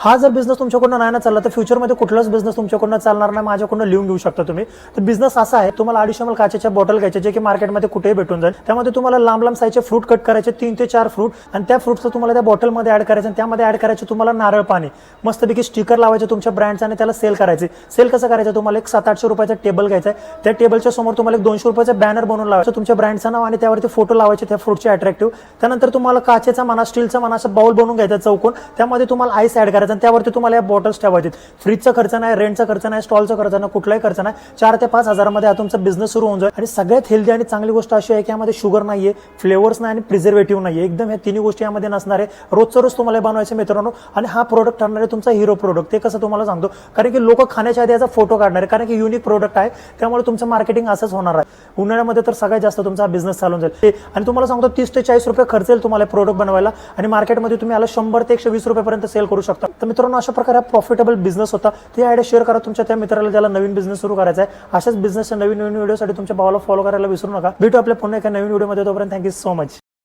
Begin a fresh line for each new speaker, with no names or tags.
हा जर बिझनेस तुमच्याकडून नाही ना चालला तर फ्युचरमध्ये कुठलाच बिझनेस तुमच्याकडून चालणार नाही, माझ्याकडून लिहून घेऊ शकता तुम्ही. तर बिझनेस असा आहे, तुम्हाला 250 ml काचेच्या बॉटल घ्यायचे जे की मार्केटमध्ये कुठेही भेटून जाईल. त्यामध्ये तुम्हाला लांब लांब साईजचे फ्रूट कट करायचे, 3 ते 4 फ्रूट, आणि त्या फ्रूटचं तुम्हाला त्या बॉटलमध्ये ऍड करायचं आणि त्यामध्ये ऍड करायचे तुम्हाला नारळ पाणी. मस्तपैकी स्टिकर लावायचे तुमच्या ब्रँडचं आणि त्याला सेल करायचे. सेल कसं करायचं, तुम्हाला एक 700-800 रुपयाचा टेबल घ्यायचा आहे. त्या टेबलच्या समोर तुम्हाला एक 200 रुपयाचा बॅनर बनवून लावायचं, तुमच्या ब्रँडचं नाव आणि त्यावरती फोटो लावायचे त्या फ्रूटचे अट्रॅक्टिव्ह. त्यानंतर तुम्हाला काचेचा म्हणा, स्टीलचा म्हणा, असं बाउल बनवून घ्यायचा चौकोन, त्यामध्ये तुम्हाला आईस ऍड करायचं आणि त्यावरती तुम्हाला या बॉटल्स ठेवायचे. फ्रीजचा खर्च नाही, रेंटचा खर्च नाही, स्टॉलचा खर्च नाही, कुठलाही खर्च नाही. 4 ते 5 हजारामध्ये हा तुमचा बिझनेस सुरू होऊन जाईल. आणि सगळ्यात हेल्दी आणि चांगली गोष्ट अशी आहे की यामध्ये शुगर नाहीये, फ्लेवर्स नाही आणि प्रिझर्वेटिव्ह नाहीये. एकदम ह्या तिन्ही गोष्टी यामध्ये नसणार आहे. रोजचं रोज तुम्हाला बनवायचे मित्रांनो. आणि हा प्रोडक्ट ठरणार आहे तुमचा हिरो प्रोडक्ट. ते कसं तुम्हाला सांगतो, कारण की लोक खाण्याच्या आधी याचा फोटो काढणार आहे, कारण की युनिक प्रोडक्ट आहे. त्यामुळे तुमचं मार्केटिंग असंच होणार आहे. उन्हाळ्यामध्ये तर सगळ्यात जास्त तुमचा बिझनेस चालून जाईल. आणि तुम्हाला सांगतो 30 ते 40 रुपये खर्च येईल तुम्हाला प्रोडक्ट बनवायला, आणि मार्केटमध्ये तुम्ही याला 100 ते 120 रुपयापर्यंत सेल करू शकता. तर मित्रांनो, अशा प्रकारे प्रॉफिटेबल बिझनेस होता. ती आयडिया शेअर करा तुमच्या त्या मित्राला ज्याला नवीन बिझनेस सुरू करायचा आहे. अशाच बिझनेसच्या नवीन व्हिडिओसाठी तुमच्या भावाला फॉलो करायला विसरू नका. भेटू आपल्या पुन्हा एका नवीन व्हिडिओमध्ये. तोपर्यंत थँक्यू सो मच.